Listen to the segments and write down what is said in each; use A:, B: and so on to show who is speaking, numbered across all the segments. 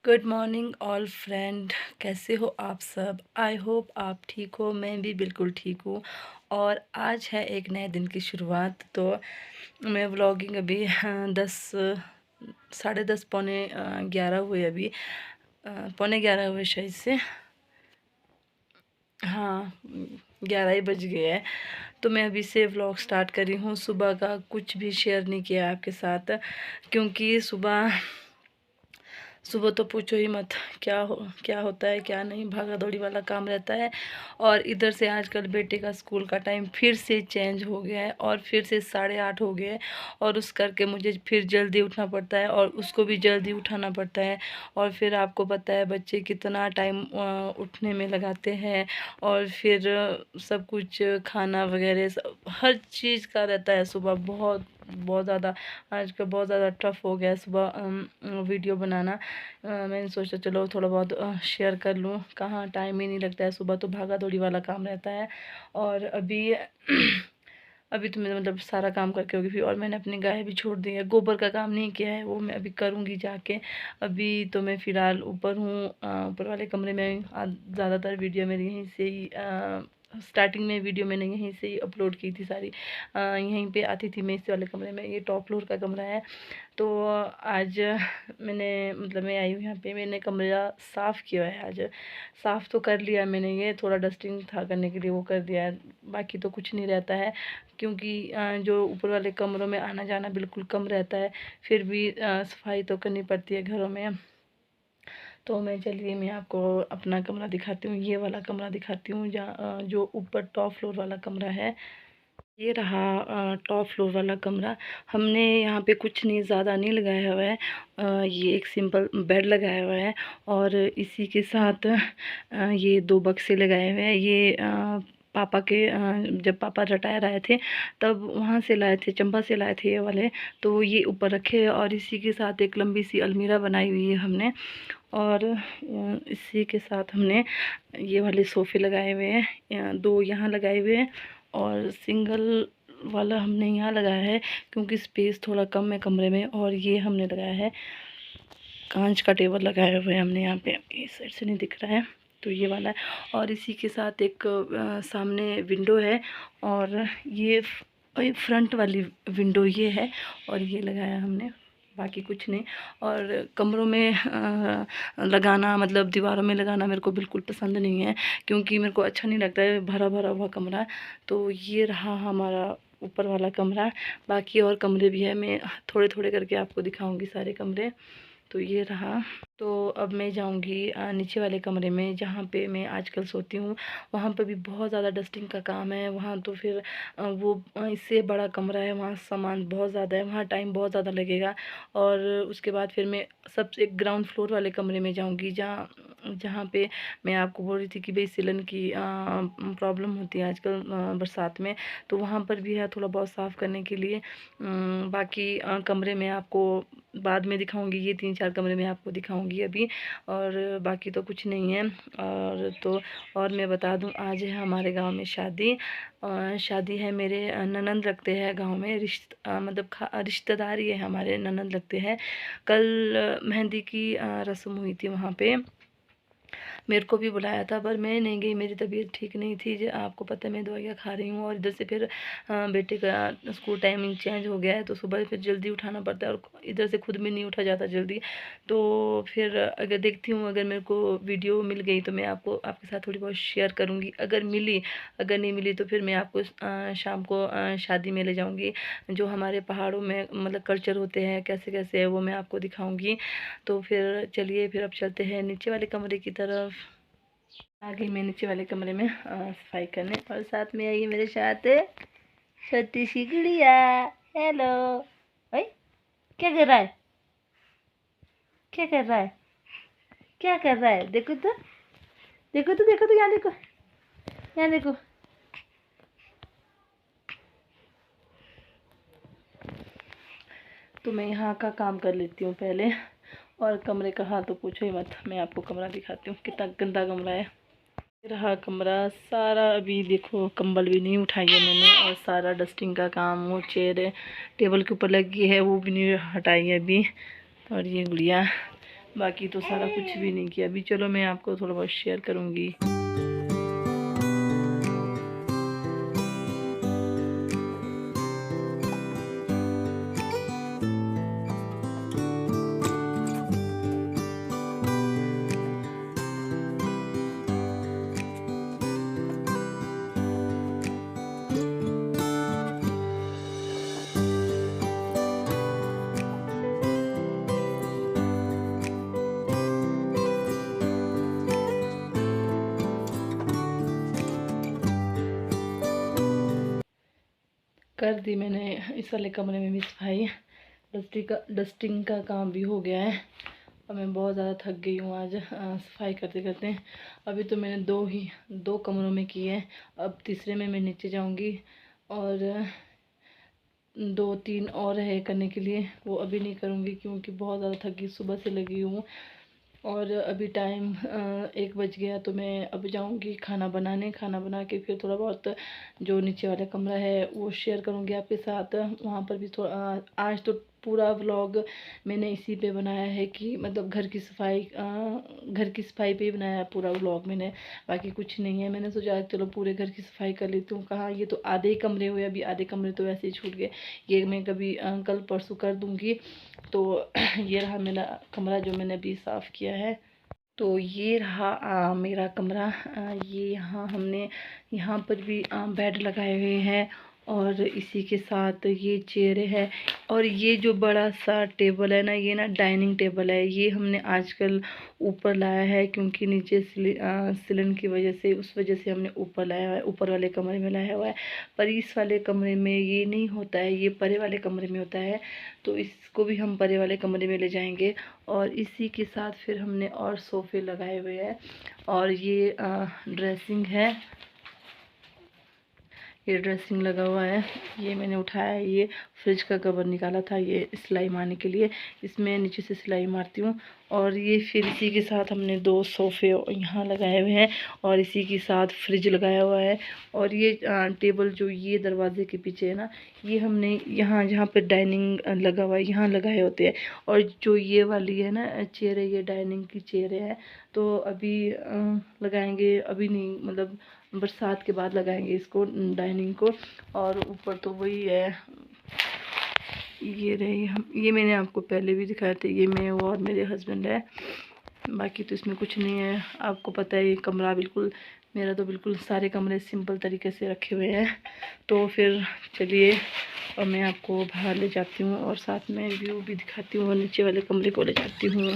A: Good morning all friend. कैसे हो आप सब? आई होप आप ठीक हो। मैं भी बिल्कुल ठीक हूँ। और आज है एक नए दिन की शुरुआत। तो मैं व्लॉगिंग अभी 10 साढ़े 10 पौने 11 हुए अभी। पौने 11 हुए शायद से। हाँ, 11 ही बज गए हैं। तो मैं अभी से व्लॉग स्टार्ट करी हूँ। सुबह का कुछ भी शेयर नहीं किया आपके साथ, क्योंकि सुबह सुबह तो पूछो ही मत। क्या होता है क्या नहीं, भागा दौड़ी वाला काम रहता है। और इधर से आजकल बेटे का स्कूल का टाइम फिर से चेंज हो गया है और फिर से 8:30 हो गया है। और उस करके मुझे फिर जल्दी उठना पड़ता है और उसको भी जल्दी उठाना पड़ता है। और फिर आपको पता है बच्चे कितना टाइम उठने में लगाते हैं। और फिर सब कुछ खाना वगैरह हर चीज़ का रहता है। सुबह बहुत बहुत ज़्यादा आजकल बहुत ज़्यादा टफ हो गया है सुबह वीडियो बनाना। मैंने सोचा चलो थोड़ा बहुत शेयर कर लूँ। कहाँ टाइम ही नहीं लगता है, सुबह तो भागा दौड़ी वाला काम रहता है। और अभी अभी तो मैं मतलब सारा काम करके होगी फिर। और मैंने अपनी गाय भी छोड़ दी है। गोबर का काम नहीं किया है, वो मैं अभी करूँगी जाके। अभी तो मैं फ़िलहाल ऊपर हूँ, ऊपर वाले कमरे में। ज़्यादातर वीडियो मेरी यहीं से ही स्टार्टिंग में वीडियो मैंने यहीं से ही अपलोड की थी सारी। यहीं पे आती थी मैं इस वाले कमरे में। ये टॉप फ्लोर का कमरा है। तो आज मैंने मतलब मैं आई हूँ यहाँ पे। मैंने कमरा साफ़ किया है आज। साफ़ तो कर लिया मैंने, ये थोड़ा डस्टिंग था करने के लिए, वो कर दिया है। बाकी तो कुछ नहीं रहता है, क्योंकि जो ऊपर वाले कमरों में आना जाना बिल्कुल कम रहता है। फिर भी सफाई तो करनी पड़ती है घरों में। तो चलिए मैं आपको अपना कमरा दिखाती हूँ। ये वाला कमरा दिखाती हूँ जहाँ जो ऊपर टॉप फ्लोर वाला कमरा है। ये रहा टॉप फ्लोर वाला कमरा। हमने यहाँ पे कुछ नहीं ज़्यादा नहीं लगाया हुआ है। ये एक सिंपल बेड लगाया हुआ है। और इसी के साथ ये 2 बक्से लगाए हुए हैं। ये पापा के जब पापा रिटायर आए थे तब वहाँ से लाए थे, चंबा से लाए थे ये वाले। तो ये ऊपर रखे हैं। और इसी के साथ एक लंबी सी अलमीरा बनाई हुई है हमने। और इसी के साथ हमने ये वाले सोफ़े लगाए हुए हैं। 2 यहाँ लगाए हुए हैं और सिंगल वाला हमने यहाँ लगाया है, क्योंकि स्पेस थोड़ा कम है कमरे में। और ये हमने लगाया है कांच का टेबल लगाया हुआ है हमने यहाँ पे। इस साइड से नहीं दिख रहा है, तो ये वाला है। और इसी के साथ एक सामने विंडो है। और ये फ्रंट वाली विंडो ये है। और ये लगाया हमने, बाकी कुछ नहीं। और कमरों में लगाना मतलब दीवारों में लगाना मेरे को बिल्कुल पसंद नहीं है, क्योंकि मेरे को अच्छा नहीं लगता है भरा भरा हुआ कमरा। तो ये रहा हमारा ऊपर वाला कमरा। बाकी और कमरे भी है, मैं थोड़े थोड़े करके आपको दिखाऊंगी सारे कमरे। तो ये रहा। तो अब मैं जाऊंगी नीचे वाले कमरे में, जहाँ पे मैं आजकल सोती हूँ। वहाँ पर भी बहुत ज़्यादा डस्टिंग का काम है। वहाँ तो फिर इससे बड़ा कमरा है, वहाँ सामान बहुत ज़्यादा है, वहाँ टाइम बहुत ज़्यादा लगेगा। और उसके बाद फिर मैं सबसे ग्राउंड फ्लोर वाले कमरे में जाऊँगी, जहाँ जहाँ पे मैं आपको बोल रही थी कि भाई सिलन की प्रॉब्लम होती है आजकल बरसात में। तो वहाँ पर भी है थोड़ा बहुत साफ़ करने के लिए। बाकी कमरे में आपको बाद में दिखाऊंगी। ये 3-4 कमरे में आपको दिखाऊंगी अभी। और बाकी तो कुछ नहीं है। और मैं बता दूं, आज है हमारे गांव में शादी। शादी है, मेरे ननंद लगते हैं गांव में। मतलब रिश्तेदारी है हमारे, ननंद लगते हैं। कल मेहंदी की रस्म हुई थी वहाँ पे। मेरे को भी बुलाया था पर मैं नहीं गई, मेरी तबीयत ठीक नहीं थी। जो आपको पता है मैं दवाइयाँ खा रही हूँ। और इधर से फिर बेटे का स्कूल टाइमिंग चेंज हो गया है, तो सुबह फिर जल्दी उठाना पड़ता है। और इधर से खुद भी नहीं उठा जाता जल्दी। तो फिर अगर देखती हूँ, अगर मेरे को वीडियो मिल गई तो मैं आपको आपके साथ थोड़ी बहुत शेयर करूँगी। अगर मिली, अगर नहीं मिली तो फिर मैं आपको शाम को शादी में ले जाऊँगी। जो हमारे पहाड़ों में मतलब कल्चर होते हैं कैसे कैसे है, वो मैं आपको दिखाऊँगी। तो फिर चलिए, फिर अब चलते हैं नीचे वाले कमरे की तरफ। आ गई मैं नीचे वाले कमरे में सफाई करने। और साथ में आई मेरे साथ छोटी सी गुड़िया। हेलो भाई, क्या कर रहा है? क्या कर रहा है? क्या कर रहा है? देखो तो, देखो तो, देखो तो, यहाँ देखो, यहाँ देखो। तो मैं यहाँ का काम कर लेती हूँ पहले। और कमरे का हाल तो पूछो ही मत। मैं आपको कमरा दिखाती हूँ, कितना गंदा कमरा है। रहा कमरा सारा। अभी देखो कंबल भी नहीं उठाई है मैंने। और सारा डस्टिंग का काम, वो चेयर टेबल के ऊपर लगी है वो भी नहीं हटाई है अभी। और ये गुड़िया बाकी तो सारा कुछ भी नहीं किया। अभी चलो मैं आपको थोड़ा बहुत शेयर करूँगी। कर दी मैंने इस वाले कमरे में भी सफाई। डस्टिंग का काम भी हो गया है और मैं बहुत ज़्यादा थक गई हूँ आज सफाई करते करते। अभी तो मैंने दो कमरों में की है, अब तीसरे में मैं नीचे जाऊँगी और 2-3 और है करने के लिए, वो अभी नहीं करूँगी क्योंकि बहुत ज़्यादा थक गई, सुबह से लगी हूँ। और अभी टाइम 1 बज गया, तो मैं अब जाऊंगी खाना बना के फिर थोड़ा बहुत जो नीचे वाला कमरा है वो शेयर करूंगी आपके साथ। वहाँ पर भी थोड़ा आज तो पूरा व्लॉग मैंने इसी पे बनाया है कि मतलब घर की सफाई पे ही बनाया है पूरा व्लॉग मैंने, बाकी कुछ नहीं है। मैंने सोचा चलो पूरे घर की सफाई कर लेती हूँ। कहाँ, ये तो आधे ही कमरे हुए, अभी आधे कमरे तो वैसे ही छूट गए। ये मैं कभी कल परसों कर दूँगी। तो ये रहा मेरा कमरा जो मैंने अभी साफ़ किया है। तो ये रहा मेरा कमरा। ये यहाँ पर भी बेड लगाए हुए हैं और इसी के साथ ये चेयर है। और ये जो बड़ा सा टेबल है ना, ये ना डाइनिंग टेबल है। ये हमने आजकल ऊपर लाया है क्योंकि नीचे सिलन की वजह से, उस वजह से हमने ऊपर लाया हुआ है, ऊपर वाले कमरे में लाया हुआ है। पर इस वाले कमरे में ये नहीं होता है, ये परे वाले कमरे में होता है। तो इसको भी हम परे वाले कमरे में ले जाएंगे। और इसी के साथ फिर हमने और सोफ़े लगाए हुए हैं। और ये ड्रेसिंग है, ये ड्रेसिंग लगा हुआ है। ये मैंने उठाया है, ये फ्रिज का कवर निकाला था ये सिलाई मारने के लिए, इसमें नीचे से सिलाई मारती हूँ। और ये फिर इसी के साथ हमने 2 सोफ़े यहाँ लगाए हुए हैं और इसी के साथ फ्रिज लगाया हुआ है। और ये टेबल जो ये दरवाजे के पीछे है ना, ये हमने यहाँ जहाँ पे डाइनिंग लगा हुआ है यहाँ लगाए होते हैं। और जो ये वाली है ना चेयर है, ये डाइनिंग की चेयर है। तो अभी लगाएंगे, अभी नहीं, मतलब बरसात के बाद लगाएंगे इसको, डाइनिंग को। और ऊपर तो वही है, ये रही ये मैंने आपको पहले भी दिखाए थे, ये मैं और मेरे हस्बैंड है। बाकी तो इसमें कुछ नहीं है। आपको पता है ये कमरा बिल्कुल, मेरा तो बिल्कुल सारे कमरे सिंपल तरीके से रखे हुए हैं। तो फिर चलिए और मैं आपको बाहर ले जाती हूँ और साथ में व्यू भी दिखाती हूँ और नीचे वाले कमरे को ले जाती हूँ।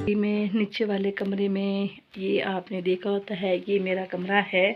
A: मैं नीचे वाले कमरे में, ये आपने देखा होता है, ये मेरा कमरा है।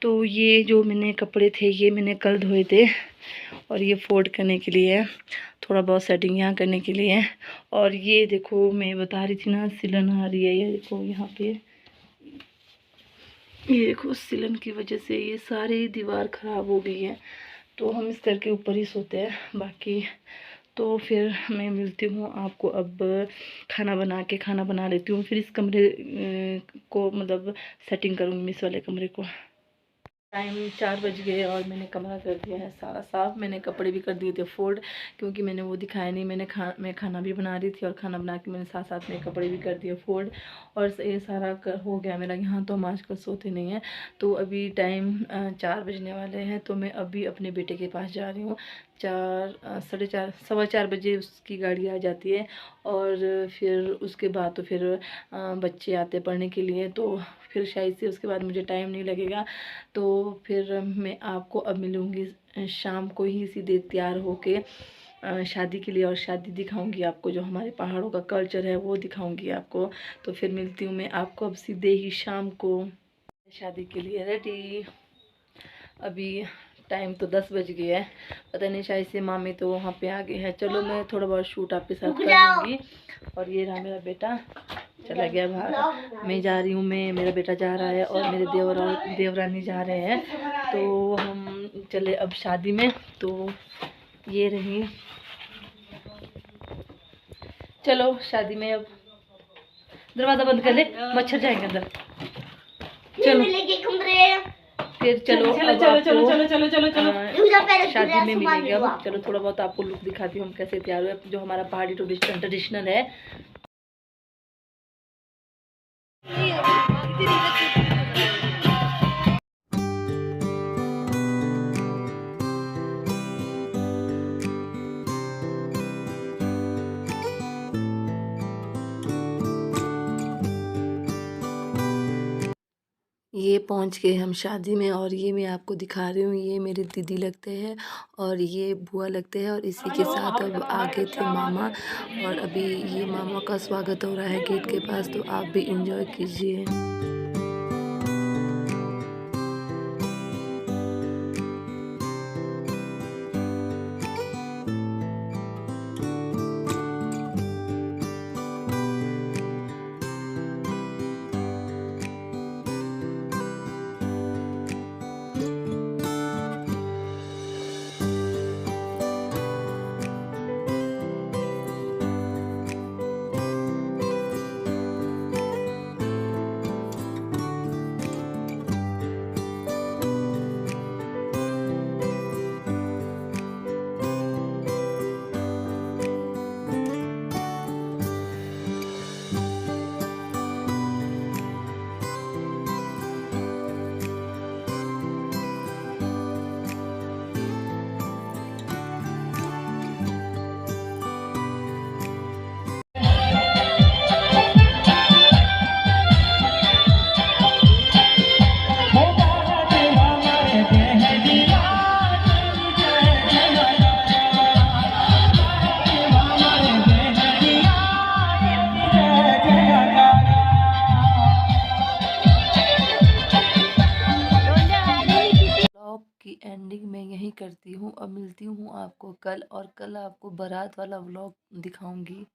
A: तो ये जो मैंने कपड़े थे ये मैंने कल धोए थे और ये फोल्ड करने के लिए है, थोड़ा बहुत सेटिंग यहाँ करने के लिए है। और ये देखो मैं बता रही थी ना सिलन आ रही है, ये देखो यहाँ पे, ये देखो सिलन की वजह से ये सारी दीवार ख़राब हो गई है। तो हम इस घर के ऊपर ही सोते हैं। बाकी तो फिर मैं मिलती हूँ आपको, अब खाना बना लेती हूँ, फिर इस कमरे को मतलब सेटिंग करूँगी इस वाले कमरे को। टाइम 4 बज गए और मैंने कमरा कर दिया है सारा साफ़। मैंने कपड़े भी कर दिए थे फोल्ड, क्योंकि मैंने वो दिखाया नहीं। मैं खाना भी बना रही थी और खाना बना के मैंने साथ साथ में कपड़े भी कर दिए फोल्ड। और ये सारा हो गया मेरा। यहाँ तो हम आजकल सोते नहीं हैं। तो अभी टाइम 4 बजने वाले हैं, तो मैं अभी अपने बेटे के पास जा रही हूँ। 4, 4:30, 4:15 बजे उसकी गाड़ी आ जाती है। और फिर उसके बाद तो फिर बच्चे आते पढ़ने के लिए, तो फिर शायद से उसके बाद मुझे टाइम नहीं लगेगा। तो फिर मैं आपको अब मिलूँगी शाम को ही सीधे तैयार होके शादी के लिए। और शादी दिखाऊंगी आपको, जो हमारे पहाड़ों का कल्चर है वो दिखाऊंगी आपको। तो फिर मिलती हूँ मैं आपको अब सीधे ही शाम को। शादी के लिए रेडी, अभी टाइम तो 10 बज गए हैं, पता नहीं शायद से मामी तो वहाँ पे आ गए हैं। चलो मैं थोड़ा बहुत शूट आपके साथ कर लूँगी। और ये रहा मेरा बेटा चला गया बाहर, मैं जा रही हूँ, मैं मेरा बेटा जा रहा है और मेरे देवरानी जा रहे हैं। तो हम चले अब शादी में। तो ये रही, चलो शादी में। अब दरवाज़ा बंद कर ले, मच्छर जाएंगे अंदर। चलो फिर चलो शादी में मिलेंगे। अब चलो थोड़ा बहुत आपको लुक दिखाती हूँ हम कैसे तैयार हुए, जो हमारा पहाड़ी ट्रेडिशनल है। ये पहुंच गए हम शादी में और ये मैं आपको दिखा रही हूँ, ये मेरे दीदी लगते हैं और ये बुआ लगते हैं और इसी के साथ अब आगे थे मामा। और अभी ये मामा का स्वागत हो रहा है गेट के पास, तो आप भी एंजॉय कीजिए। की एंडिंग मैं यहीं करती हूँ। अब मिलती हूँ आपको कल, और कल आपको बारात वाला व्लॉग दिखाऊंगी।